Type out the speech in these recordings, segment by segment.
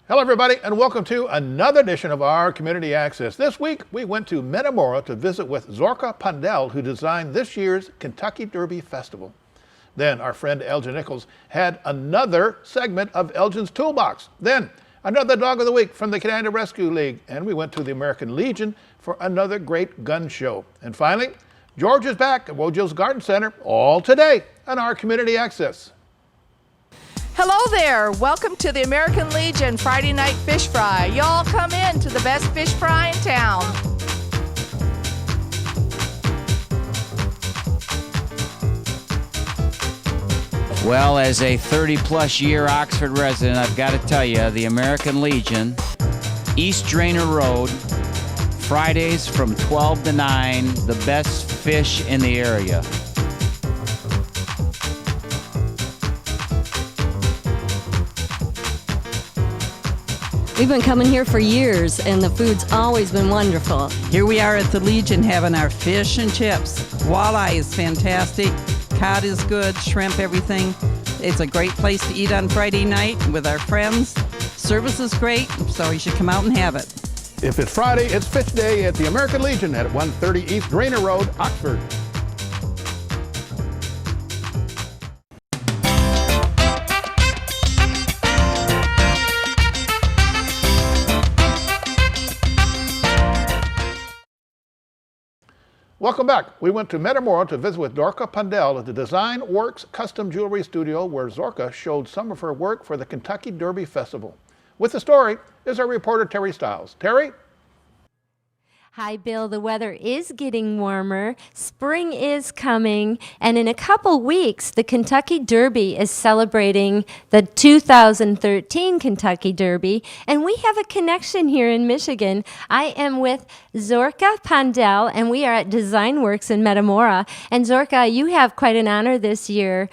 Hello, everybody, and welcome to another edition of our Community Access. This week, we went to Metamora to visit with Zorka Pandel, who designed this year's Kentucky Derby Festival. Then our friend Elgin Nichols had another segment of Elgin's Toolbox. Then another Dog of the Week from the Canada Rescue League. And we went to the American Legion for another great gun show. And finally, George is back at Wojos Garden Center, all today on our Community Access. Hello there. Welcome to the American Legion Friday Night Fish Fry. Y'all come in to the best fish fry in town. Well, as a 30-plus year Oxford resident, I've got to tell you, the American Legion, East Drainer Road, Fridays from 12 to 9, the best fish in the area. We've been coming here for years, and the food's always been wonderful. Here we are at the Legion having our fish and chips. Walleye is fantastic. Cod is good. Shrimp, everything. It's a great place to eat on Friday night with our friends. Service is great, so you should come out and have it. If it's Friday, it's Fish Day at the American Legion at 130 East Drainer Road, Oxford. Welcome back. We went to Metamora to visit with Zorka Pandel at the Design Works Custom Jewelry Studio, where Zorka showed some of her work for the Kentucky Derby Festival. With the story is our reporter Terry Stiles. Terry? Hi, Bill. The weather is getting warmer. Spring is coming. And in a couple weeks, the Kentucky Derby is celebrating the 2013 Kentucky Derby. And we have a connection here in Michigan. I am with Zorka Pandel, and we are at Design Works in Metamora. And Zorka, you have quite an honor this year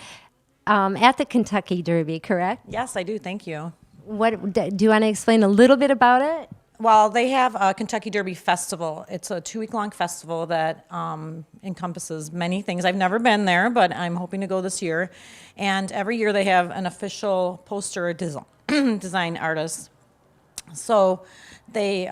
at the Kentucky Derby, correct? Yes, I do. Thank you. What do you want to explain a little bit about it? Well, they have a Kentucky Derby Festival. It's a 2-week-long festival that encompasses many things. I've never been there, but I'm hoping to go this year. And every year they have an official poster or design artist. So they,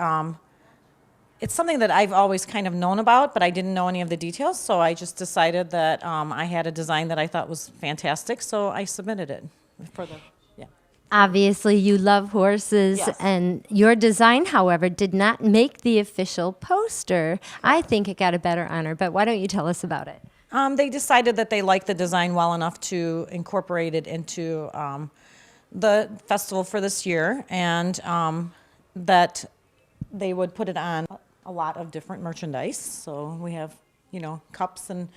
it's something that I've always kind of known about, but I didn't know any of the details. So I just decided that I had a design that I thought was fantastic, so I submitted it for the. Obviously, you love horses, Yes. And your design, however, did not make the official poster. I think it got a better honor, but why don't you tell us about it? They decided that they liked the design well enough to incorporate it into the festival for this year, and that they would put it on a lot of different merchandise. So we have, cups and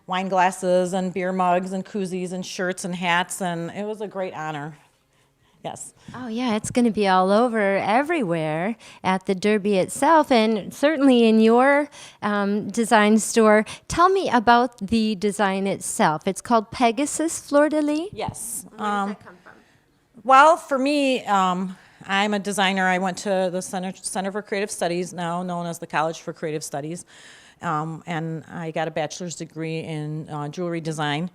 wine glasses and beer mugs and koozies and shirts and hats, and it was a great honor. Yes. Oh, yeah, it's going to be all over everywhere at the Derby itself, and certainly in your design store. Tell me about the design itself. It's called Pegasus Fleur-de-lis? Yes. Where does that come from? Well, for me, I'm a designer. I went to the Center for Creative Studies, now known as the College for Creative Studies, and I got a bachelor's degree in jewelry design.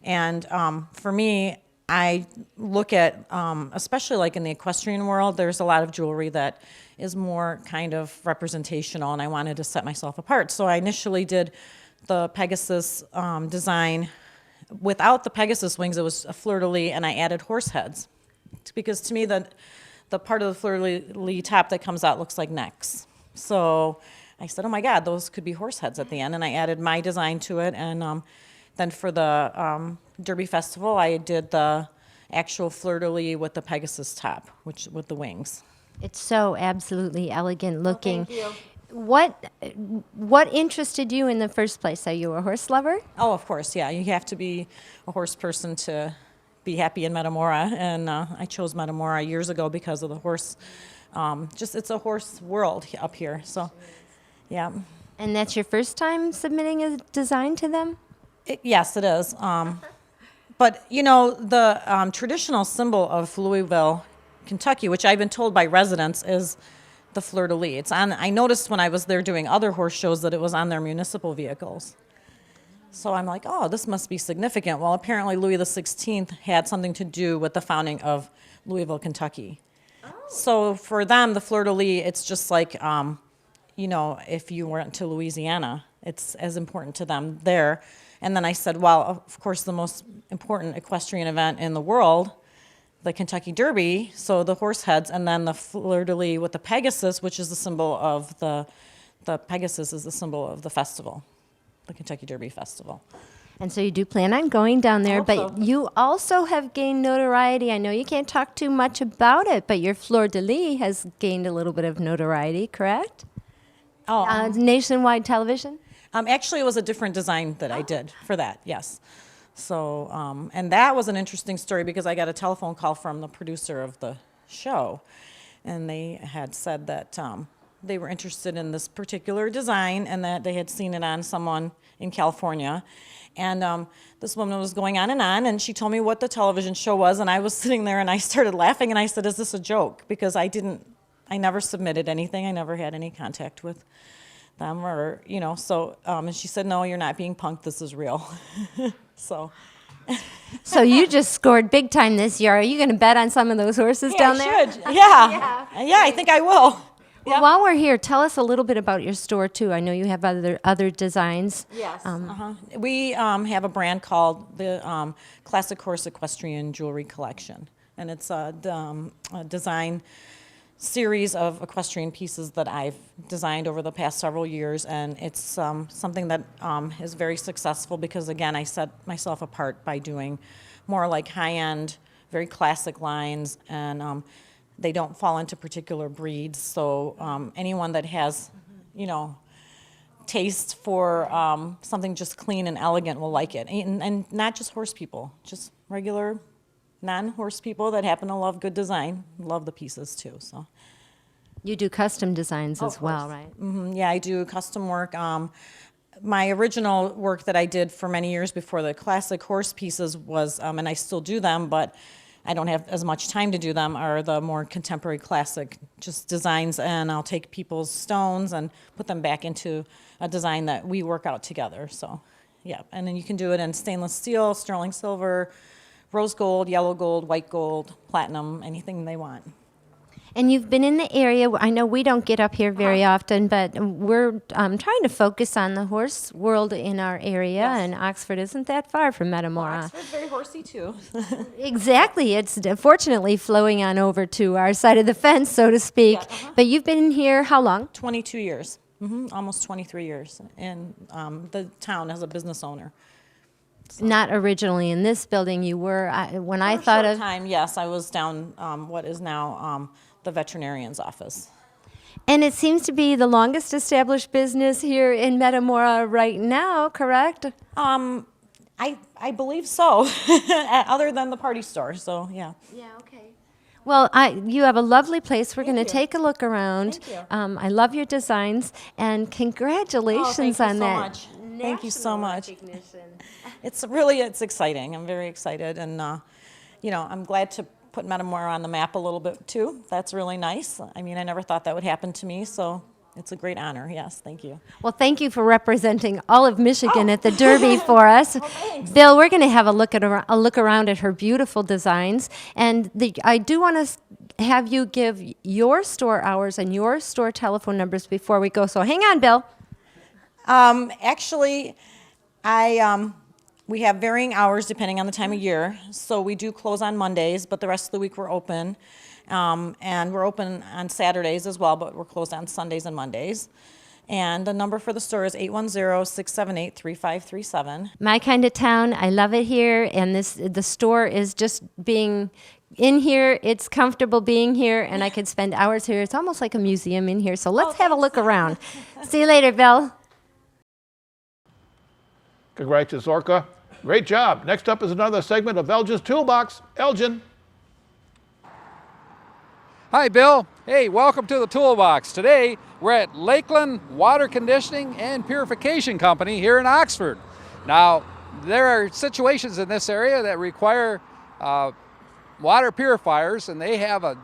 And for me, I look at, especially like in the equestrian world, there's a lot of jewelry that is more kind of representational, and I wanted to set myself apart. So I initially did the Pegasus design. Without the Pegasus wings, it was a fleur-de-lis, and I added horse heads. Because to me, the part of the fleur-de-lis top that comes out looks like necks. So I said, oh my God, those could be horse heads at the end, and I added my design to it. And then for the Derby Festival, I did the actual fleur-de-lis with the Pegasus top, which with the wings. It's so absolutely elegant looking. Oh, thank you. What interested you in the first place? Are you a horse lover? Oh, of course, yeah. You have to be a horse person to be happy in Metamora, and I chose Metamora years ago because of the horse. It's a horse world up here, so yeah. And that's your first time submitting a design to them? Yes, it is. But, the traditional symbol of Louisville, Kentucky, which I've been told by residents, is the fleur-de-lis. It's on. I noticed when I was there doing other horse shows that it was on their municipal vehicles. So I'm like, oh, this must be significant. Well, apparently Louis XVI had something to do with the founding of Louisville, Kentucky. So for them, the fleur-de-lis, it's just like, you know, if you went to Louisiana, it's as important to them there. And then I said, well, of course, the most important equestrian event in the world, the Kentucky Derby, so the horse heads, and then the fleur-de-lis with the Pegasus, which is the symbol of the Pegasus is the symbol of the festival, the Kentucky Derby Festival. And so you do plan on going down there, hope but so. you also have gained notoriety. I know you can't talk too much about it, but your fleur-de-lis has gained a little bit of notoriety, correct? Oh, Nationwide television? actually, it was a different design that I did for that, yes. So, and that was an interesting story because I got a telephone call from the producer of the show, and they had said that they were interested in this particular design and that they had seen it on someone in California. And this woman was going on, and she told me what the television show was, and I was sitting there and I started laughing, and I said, is this a joke? Because I never submitted anything, I never had any contact with them, or, you know, so, and she said, no, you're not being punked, this is real. So. So you just scored big time this year. Are you going to bet on some of those horses down there? I should. Yeah. Yeah, I think I will. Well, while we're here, tell us a little bit about your store too. I know you have other designs. Yes. We have a brand called the Classic Horse Equestrian Jewelry Collection, and it's a design series of equestrian pieces that I've designed over the past several years, and it's something that is very successful because, again, I set myself apart by doing more like high-end, very classic lines, and they don't fall into particular breeds, so anyone that has, you know, taste for something just clean and elegant will like it, and not just horse people, just regular non-horse people that happen to love good design, love the pieces too. So You do custom designs as well, right? yeah, I do custom work. My original work that I did for many years before the classic horse pieces was, and I still do them, but I don't have as much time to do them, are the more contemporary classic just designs, and I'll take people's stones and put them back into a design that we work out together. So yeah, and then you can do it in stainless steel, sterling silver, rose gold, yellow gold, white gold, platinum, anything they want. And you've been in the area. I know we don't get up here very often, but we're trying to focus on the horse world in our area, and Oxford isn't that far from Metamora. Oxford's very horsey too. Exactly. It's fortunately flowing on over to our side of the fence, so to speak. But you've been here how long? 22 years, almost 23 years, in the town as a business owner. Not originally in this building. You were when I For a thought short of. time, yes, I was down what is now the veterinarian's office. And it seems to be the longest established business here in Metamora right now, correct? I believe so, other than the party store. So yeah. Yeah. Okay. Well, you have a lovely place. We're going to take a look around. Thank you. I love your designs, and congratulations on that. Much. Thank you so national much. recognition. It's exciting. I'm very excited, and you know, I'm glad to put Metamora on the map a little bit too. That's really nice. I mean, I never thought that would happen to me, so it's a great honor. Yes, thank you. Well, thank you for representing all of Michigan at the Derby for us. Bill, we're going to have a look around at her beautiful designs, and I do want to have you give your store hours and your store telephone numbers before we go. So hang on, Bill. Actually, we have varying hours depending on the time of year. So we do close on Mondays, but the rest of the week we're open. And we're open on Saturdays as well, but we're closed on Sundays and Mondays. And the number for the store is 810-678-3537. My kind of town. I love it here, and the store is just being in here. It's comfortable being here, and I could spend hours here. It's almost like a museum in here. So let's have a look around. See you later, Bill. Congrats, Zorka. Great job. Next up is another segment of Elgin's Toolbox. Elgin. Hi, Bill. Hey, welcome to the Toolbox. Today, we're at Lakeland Water Conditioning and Purification Company here in Oxford. Now, there are situations in this area that require water purifiers, and they have a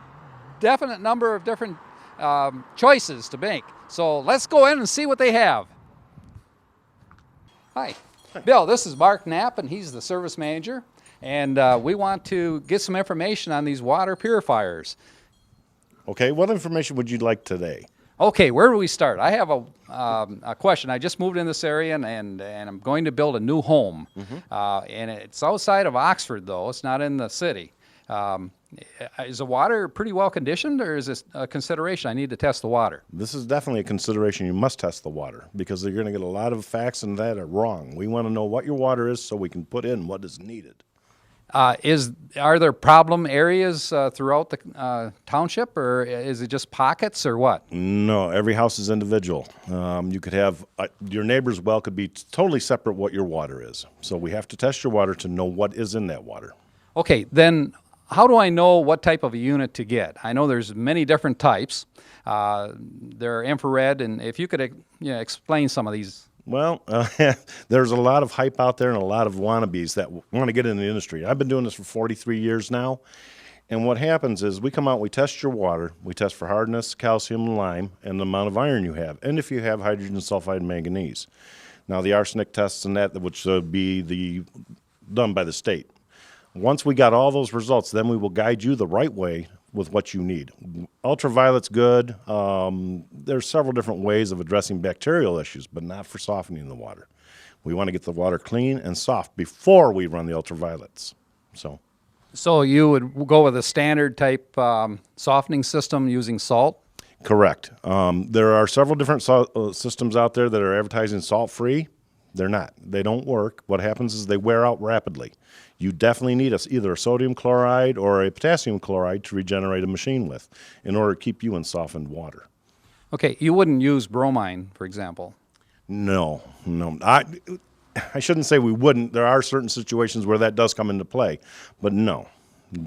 definite number of different choices to make. So let's go in and see what they have. Hi. Bill, this is Mark Knapp, and he's the service manager, and we want to get some information on these water purifiers. Okay, what information would you like today? Okay, where do we start? I have a question. I just moved in this area, and I'm going to build a new home. And it's outside of Oxford, though. It's not in the city. Is the water pretty well conditioned, or is this a consideration? I need to test the water. This is definitely a consideration. You must test the water because you're going to get a lot of facts and that are wrong. We want to know what your water is so we can put in what is needed. Are there problem areas throughout the township, or is it just pockets, or what? No, every house is individual. You could have your neighbor's well could be totally separate what your water is. So we have to test your water to know what is in that water. Okay, then how do I know what type of a unit to get? I know there's many different types. They're infrared, and if you could explain some of these. Well, there's a lot of hype out there and a lot of wannabes that want to get in the industry. I've been doing this for 43 years now, and what happens is we come out, we test your water, we test for hardness, calcium, and lime, and the amount of iron you have, and if you have hydrogen sulfide and manganese. Now, the arsenic tests and that, which would be done by the state. Once we got all those results, then we will guide you the right way with what you need. Ultraviolet's good. There's several different ways of addressing bacterial issues, but not for softening the water. We want to get the water clean and soft before we run the ultraviolets. So you would go with a standard type softening system using salt? Correct. There are several different systems out there that are advertising salt-free. They're not. They don't work. What happens is they wear out rapidly. You definitely need either a sodium chloride or a potassium chloride to regenerate a machine with in order to keep you in softened water. Okay, you wouldn't use bromine, for example? No. I shouldn't say we wouldn't. There are certain situations where that does come into play, but no,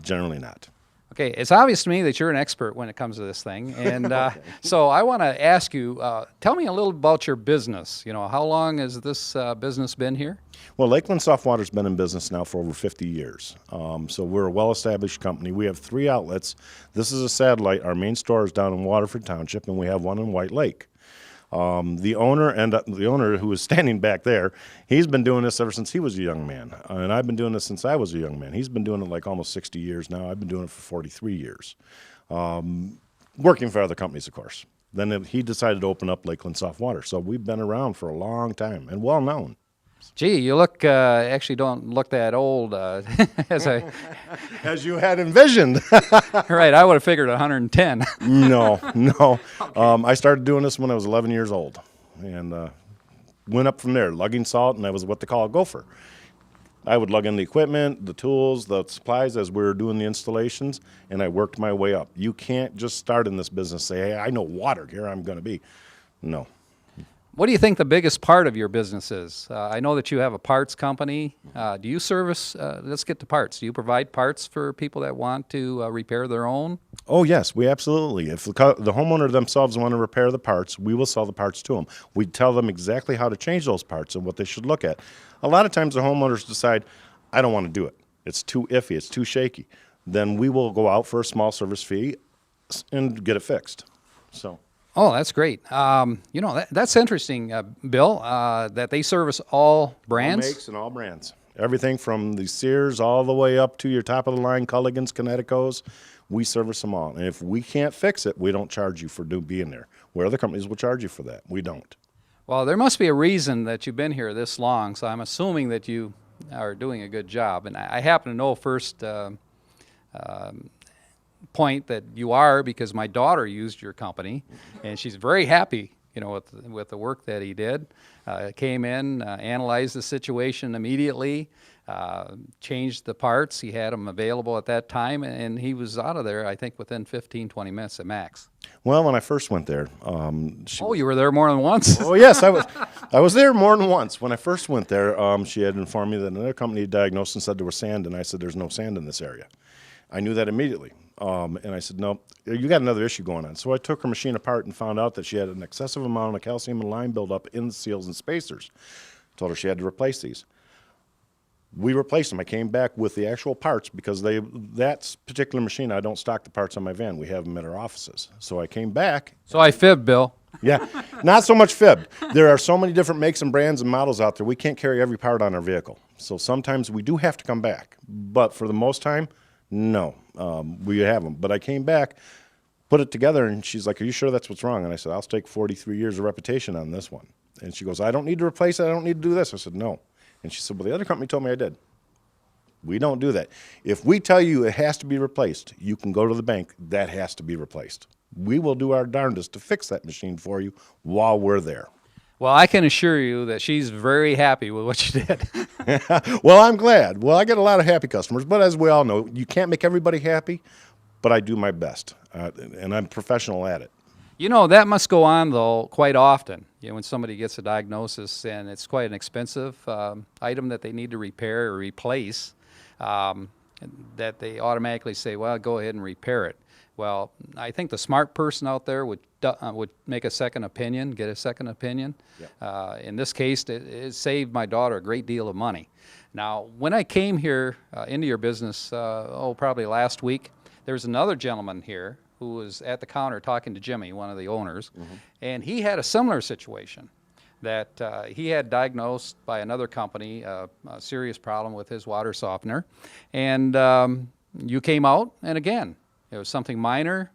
generally not. Okay, it's obvious to me that you're an expert when it comes to this thing, and so I want to ask you, tell me a little about your business. How long has this business been here? Well, Lakeland Soft Water's been in business now for over 50 years, so we're a well-established company. We have 3 outlets. This is a satellite. Our main store is down in Waterford Township, and we have one in White Lake. The owner who is standing back there, he's been doing this ever since he was a young man, and I've been doing this since I was a young man. He's been doing it like almost 60 years now. I've been doing it for 43 years, working for other companies, of course. Then he decided to open up Lakeland Soft Water, so we've been around for a long time and well known. Gee, you look actually don't look that old as you had envisioned. Right, I would have figured 110. No. Okay. I started doing this when I was 11 years old, and went up from there, lugging salt, and I was what they call a gopher. I would lug in the equipment, the tools, the supplies as we were doing the installations, and I worked my way up. You can't just start in this business and say, hey, I know water, here I'm going to be. No. What do you think the biggest part of your business is? I know that you have a parts company. Do you service, let's get to parts. Do you provide parts for people that want to repair their own? Oh, yes, we absolutely. If the homeowner themselves want to repair the parts, we will sell the parts to them. We tell them exactly how to change those parts and what they should look at. A lot of times the homeowners decide, I don't want to do it. It's too iffy, it's too shaky. Then we will go out for a small service fee and get it fixed. Oh, that's great. That's interesting, Bill, that they service all brands. All makes and all brands. Everything from the Sears all the way up to your top-of-the-line Culligans, Connecticos. We service them all. And if we can't fix it, we don't charge you for being there. Where other companies will charge you for that. We don't. Well, there must be a reason that you've been here this long, so I'm assuming that you are doing a good job. And I happen to know first point that you are because my daughter used your company, and she's very happy, with the work that he did. Came in, analyzed the situation immediately, changed the parts. He had them available at that time, and he was out of there, I think, within 15, 20 minutes at max. Well, when I first went there, you were there more than once? Oh, yes, I was there more than once. When I first went there, she had informed me that another company had diagnosed and said there was sand, and I said, there's no sand in this area. I knew that immediately. And I said, no, you got another issue going on. So I took her machine apart and found out that she had an excessive amount of calcium and lime buildup in the seals and spacers. Told her she had to replace these. We replaced them. I came back with the actual parts because that particular machine, I don't stock the parts on my van. We have them at our offices. So I came back. So I fibbed, Bill. Yeah, not so much fibbed. There are so many different makes and brands and models out there, we can't carry every part on our vehicle. So sometimes we do have to come back. But for the most time, no, we have them. But I came back put it together, and she's like, "Are you sure that's what's wrong?" And I said, "I'll stake 43 years of reputation on this one." And she goes, "I don't need to replace it. I don't need to do this." I said, "No." And she said, "Well, the other company told me I did." We don't do that. If we tell you it has to be replaced, you can go to the bank. That has to be replaced. We will do our darndest to fix that machine for you while we're there. Well, I can assure you that she's very happy with what you did. Well, I'm glad. Well, I get a lot of happy customers, but as we all know, you can't make everybody happy, but I do my best, and I'm professional at it. You know, that must go on, though, quite often. You know, when somebody gets a diagnosis and it's quite an expensive item that they need to repair or replace, that they automatically say, well, go ahead and repair it. Well, I think the smart person out there would make a second opinion, get a second opinion. Yep. In this case, it saved my daughter a great deal of money. Now, when I came here into your business, probably last week, there was another gentleman here who was at the counter talking to Jimmy, one of the owners, and he had a similar situation that he had diagnosed by another company a serious problem with his water softener, and you came out, and again, it was something minor,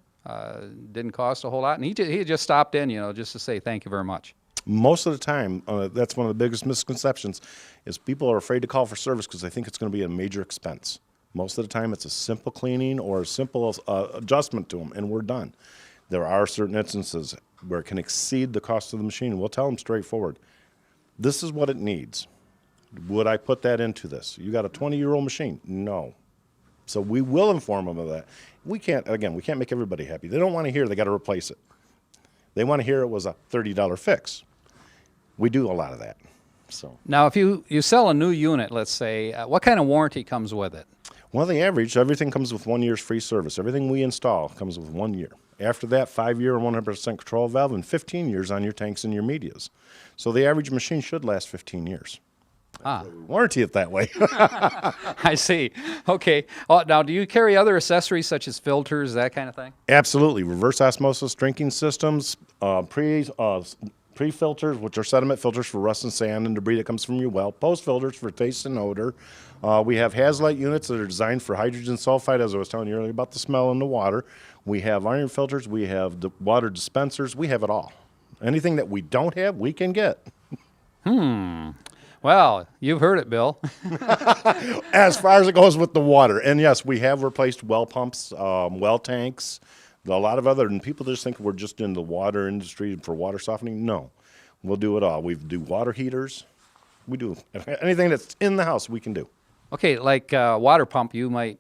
didn't cost a whole lot, and he just stopped in, just to say thank you very much. Most of the time, that's one of the biggest misconceptions, is people are afraid to call for service because they think it's going to be a major expense. Most of the time, it's a simple cleaning or a simple adjustment to them, and we're done. There are certain instances where it can exceed the cost of the machine. We'll tell them straightforward, this is what it needs. Would I put that into this? You got a 20-year-old machine? No. So we will inform them of that. We can't make everybody happy. They don't want to hear they got to replace it. They want to hear it was a $30 fix. We do a lot of that. So now, if you sell a new unit, let's say, what kind of warranty comes with it? Well, the average, everything comes with 1 year's free service. Everything we install comes with 1 year. After that, 5-year 100% control valve, and 15 years on your tanks and your medias. So the average machine should last 15 years. Warranty it that way. I see. Okay. Now, do you carry other accessories such as filters, that kind of thing? Absolutely. Reverse osmosis drinking systems, pre-filters, which are sediment filters for rust and sand and debris that comes from your well, post-filters for taste and odor. We have Hazlight units that are designed for hydrogen sulfide, as I was telling you earlier about the smell in the water. We have iron filters. We have the water dispensers. We have it all. Anything that we don't have, we can get. Well, you've heard it, Bill. As far as it goes with the water. And yes, we have replaced well pumps, well tanks, a lot of other, and people just think we're just in the water industry for water softening. No, we'll do it all. We do water heaters. We do anything that's in the house we can do. Okay, like water pump, you might,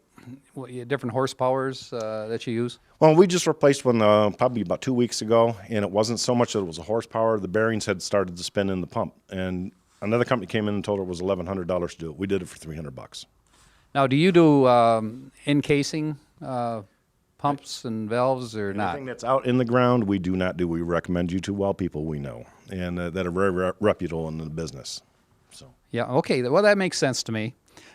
different horsepowers that you use? Well, we just replaced one probably about 2 weeks ago, and it wasn't so much that it was a horsepower. The bearings had started to spin in the pump, and another company came in and told her it was $1,100 to do it. We did it for $300. Now, do you do encasing pumps and valves or not? Anything that's out in the ground, we do not do. We recommend you to well people we know and that are very reputable in the business. So yeah, okay. Well, that makes sense to me.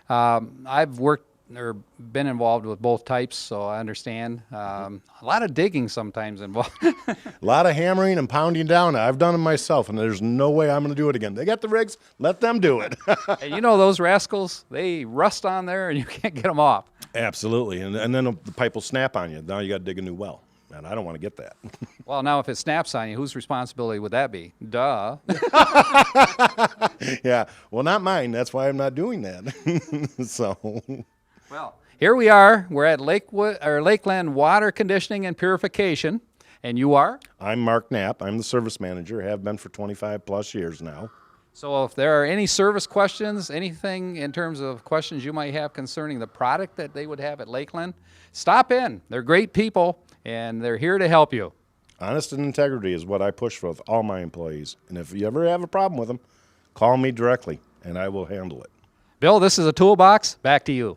I've worked or been involved with both types, so I understand. A lot of digging sometimes involved. A lot of hammering and pounding down. I've done it myself, and there's no way I'm going to do it again. They got the rigs. Let them do it. And you know those rascals, they rust on there, and you can't get them off. Absolutely, and then the pipe will snap on you. Now you got to dig a new well, and I don't want to get that. Well, now if it snaps on you, whose responsibility would that be? Duh. Yeah, well, not mine. That's why I'm not doing that. So. Well, here we are. We're at Lakeland Water Conditioning and Purification, and you are? I'm Mark Knapp. I'm the service manager. Have been for 25 plus years now. So if there are any service questions, anything in terms of questions you might have concerning the product that they would have at Lakeland, stop in. They're great people, and they're here to help you. Honest and integrity is what I push for with all my employees. And if you ever have a problem with them, call me directly, and I will handle it. Bill, this is a toolbox. Back to you.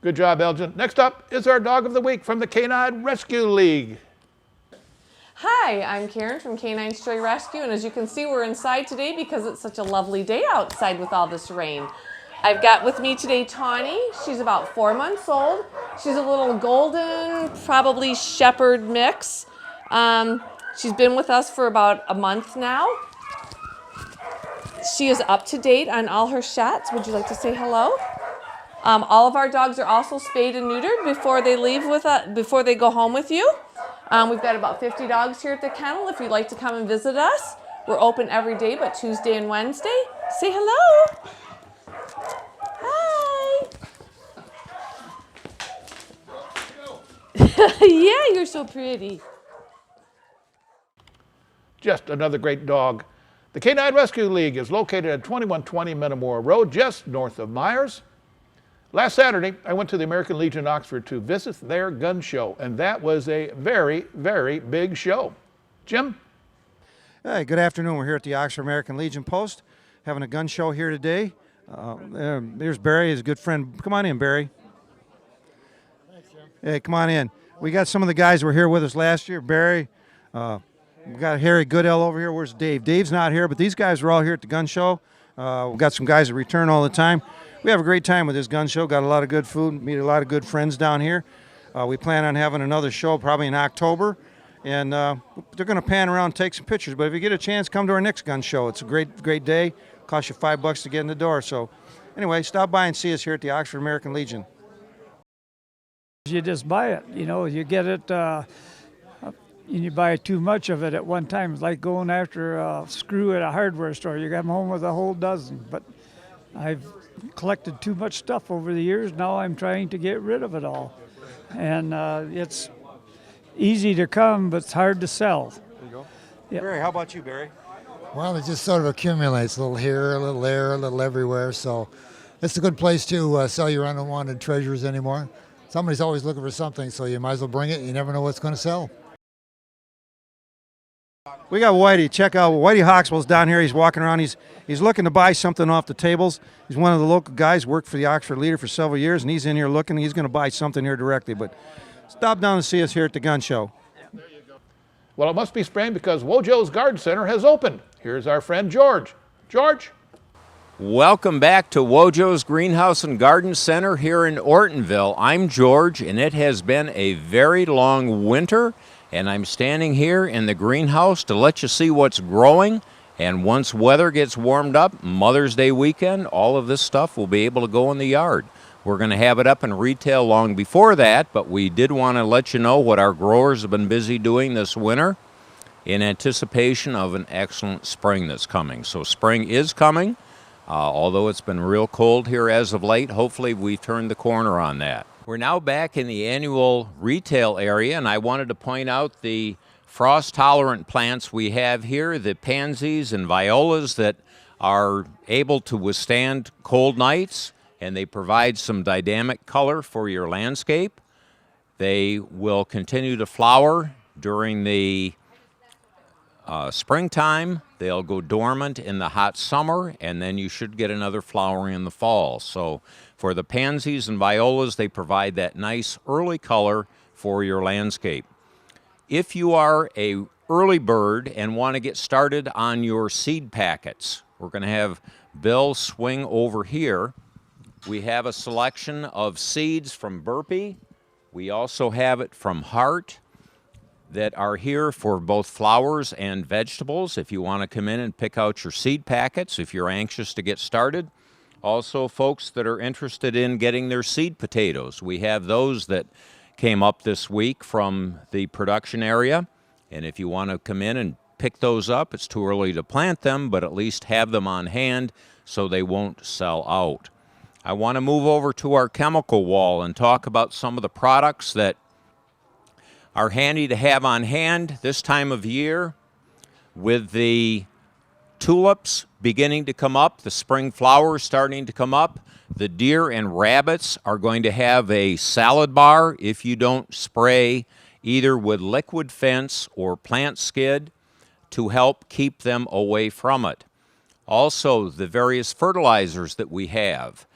Good job, Elgin. Next up is our Dog of the Week from the Canine Rescue League. Hi, I'm Karen from Canine Stray Rescue, and as you can see, we're inside today because it's such a lovely day outside with all this rain. I've got with me today Tawny. She's about 4 months old. She's a little golden, probably shepherd mix. She's been with us for about a month now. She is up to date on all her shots. Would you like to say hello? All of our dogs are also spayed and neutered before they leave before they go home with you. We've got about 50 dogs here at the kennel if you'd like to come and visit us. We're open every day but Tuesday and Wednesday. Say hello. Hi. Yeah, you're so pretty. Just another great dog. The Canine Rescue League is located at 2120 Metamora Road, just north of Myers. Last Saturday, I went to the American Legion Oxford to visit their gun show, and that was a very, very big show. Jim? Hey, good afternoon. We're here at the Oxford American Legion Post, having a gun show here today. There's Barry, his good friend. Come on in, Barry. Thanks, Jim. Hey, come on in. We got some of the guys who were here with us last year. Barry, we got Harry Goodell over here. Where's Dave? Dave's not here, but these guys are all here at the gun show. We've got some guys that return all the time. We have a great time with this gun show. Got a lot of good food, meet a lot of good friends down here. We plan on having another show probably in October. And they're going to pan around and take some pictures. But if you get a chance, come to our next gun show. It's a great day. Costs you $5 to get in the door. So anyway, stop by and see us here at the Oxford American Legion. You just buy it, you get it, and you buy too much of it at one time. It's like going after a screw at a hardware store. You come home with a whole dozen. But I've collected too much stuff over the years. Now I'm trying to get rid of it all. And it's easy to come, but it's hard to sell. There you go. Yeah. Barry, how about you, Barry? Well, it just sort of accumulates, a little here, a little there, a little everywhere. So it's a good place to sell your unwanted treasures anymore. Somebody's always looking for something, so you might as well bring it. You never know what's going to sell. We got Whitey. Check out Whitey Hawkswell's down here. He's walking around. He's looking to buy something off the tables. He's one of the local guys, worked for the Oxford Leader for several years, and he's in here looking. He's going to buy something here directly. But stop down and see us here at the gun show. Well, it must be spring because Wojos Garden Center has opened. Here's our friend George. George? Welcome back to Wojos Greenhouse and Garden Center here in Ortonville. I'm George, and it has been a very long winter, and I'm standing here in the greenhouse to let you see what's growing. And once weather gets warmed up, Mother's Day weekend, all of this stuff will be able to go in the yard. We're going to have it up in retail long before that, but we did want to let you know what our growers have been busy doing this winter in anticipation of an excellent spring that's coming. So spring is coming. Although it's been real cold here as of late, hopefully we've turned the corner on that. We're now back in the annual retail area, and I wanted to point out the frost-tolerant plants we have here, the pansies and violas that are able to withstand cold nights, and they provide some dynamic color for your landscape. They will continue to flower during the springtime. They'll go dormant in the hot summer, and then you should get another flowering in the fall. So for the pansies and violas, they provide that nice early color for your landscape. If you are a early bird and want to get started on your seed packets, we're going to have Bill swing over here. We have a selection of seeds from Burpee. We also have it from Hart that are here for both flowers and vegetables if you want to come in and pick out your seed packets if you're anxious to get started. Also, folks that are interested in getting their seed potatoes, we have those that came up this week from the production area, and if you want to come in and pick those up, it's too early to plant them, but at least have them on hand so they won't sell out. I want to move over to our chemical wall and talk about some of the products that are handy to have on hand this time of year. With the tulips beginning to come up, the spring flowers starting to come up, the deer and rabbits are going to have a salad bar if you don't spray either with liquid fence or plant skid to help keep them away from it. Also, the various fertilizers that we have.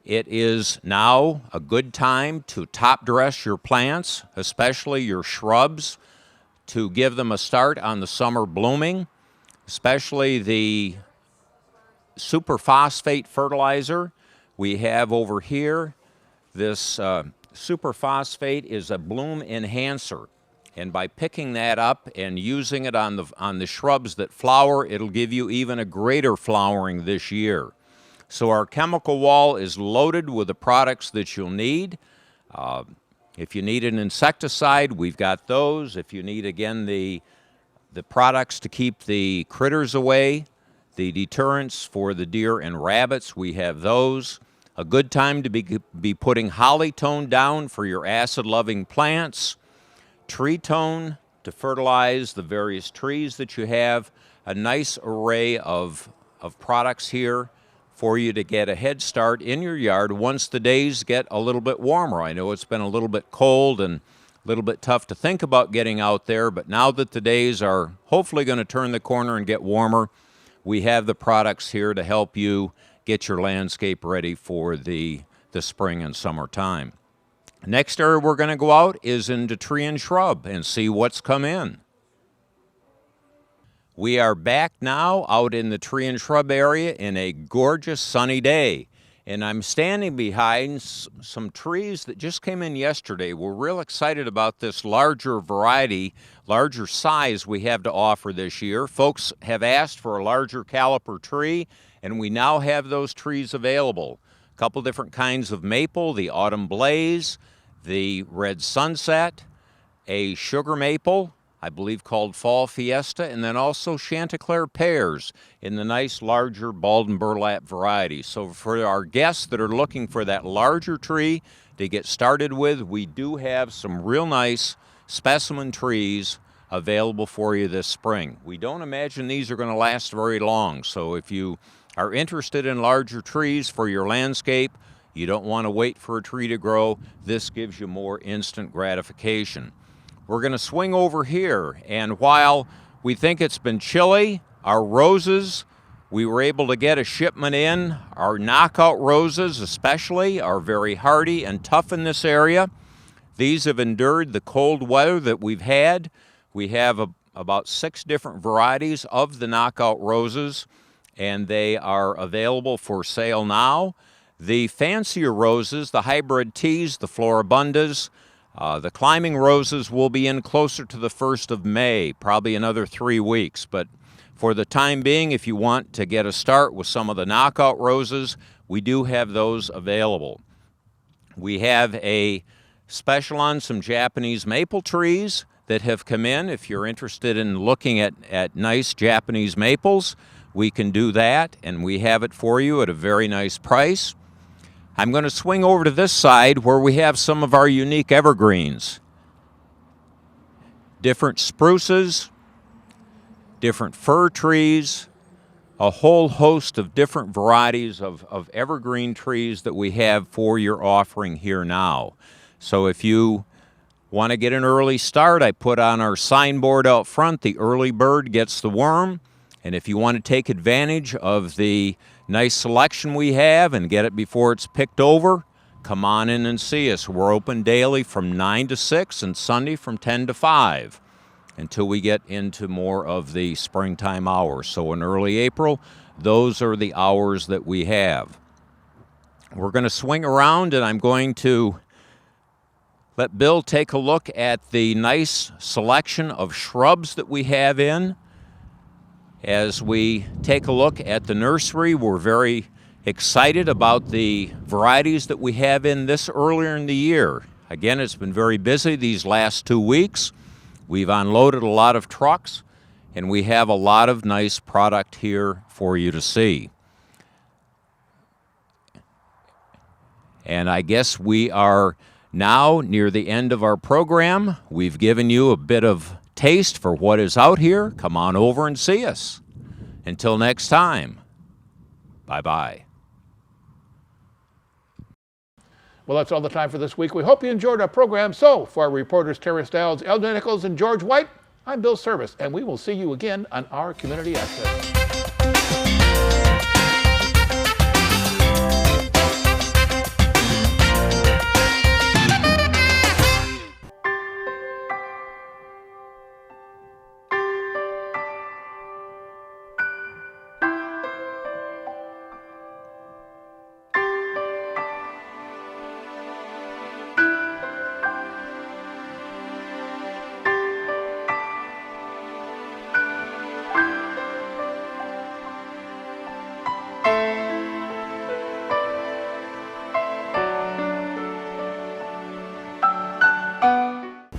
It is now a good time to top dress your plants, especially your shrubs, to give them a start on the summer blooming, especially the superphosphate fertilizer. We have over here this superphosphate is a bloom enhancer, and by picking that up and using it on the shrubs that flower, it'll give you even a greater flowering this year. So our chemical wall is loaded with the products that you'll need. If you need an insecticide, we've got those. If you need, again, the products to keep the critters away, the deterrents for the deer and rabbits, we have those. A good time to be putting holly tone down for your acid-loving plants, tree tone to fertilize the various trees that you have, a nice array of products here for you to get a head start in your yard once the days get a little bit warmer. I know it's been a little bit cold and a little bit tough to think about getting out there, but now that the days are hopefully going to turn the corner and get warmer, we have the products here to help you get your landscape ready for the spring and summertime. Next area we're going to go out is into tree and shrub and see what's come in. We are back now out in the tree and shrub area in a gorgeous sunny day. And I'm standing behind some trees that just came in yesterday. We're real excited about this larger variety, larger size we have to offer this year. Folks have asked for a larger caliper tree, and we now have those trees available. A couple different kinds of maple, the autumn blaze, the red sunset, a sugar maple, I believe called Fall Fiesta, and then also Chanticleer pears in the nice larger bald and burlap variety. So for our guests that are looking for that larger tree to get started with, we do have some real nice specimen trees available for you this spring. We don't imagine these are going to last very long, so if you are interested in larger trees for your landscape, you don't want to wait for a tree to grow, this gives you more instant gratification. We're going to swing over here, and while we think it's been chilly, our roses, we were able to get a shipment in. Our knockout roses especially are very hardy and tough in this area. These have endured the cold weather that we've had. We have about 6 different varieties of the knockout roses, and they are available for sale now. The fancier roses, the hybrid teas, the floribundas, the climbing roses will be in closer to the 1st of May, probably another 3 weeks. But for the time being, if you want to get a start with some of the knockout roses, we do have those available. We have a special on some Japanese maple trees that have come in. If you're interested in looking at nice Japanese maples, we can do that, and we have it for you at a very nice price. I'm going to swing over to this side where we have some of our unique evergreens. Different spruces, different fir trees, a whole host of different varieties of evergreen trees that we have for your offering here now. So if you want to get an early start, I put on our signboard out front, the early bird gets the worm. And if you want to take advantage of the nice selection we have and get it before it's picked over, come on in and see us. We're open daily from 9 to 6 and Sunday from 10 to 5 until we get into more of the springtime hours. So in early April, those are the hours that we have. We're going to swing around, and I'm going to let Bill take a look at the nice selection of shrubs that we have in. As we take a look at the nursery, we're very excited about the varieties that we have in this earlier in the year. Again, it's been very busy these last 2 weeks. We've unloaded a lot of trucks, and we have a lot of nice product here for you to see. And I guess we are now near the end of our program. We've given you a bit of taste for what is out here. Come on over and see us. Until next time, bye-bye. Well, that's all the time for this week. We hope you enjoyed our program. So, for our reporters Terry Stiles, Elder Nichols, and George White, I'm Bill Service, and we will see you again on our Community Access.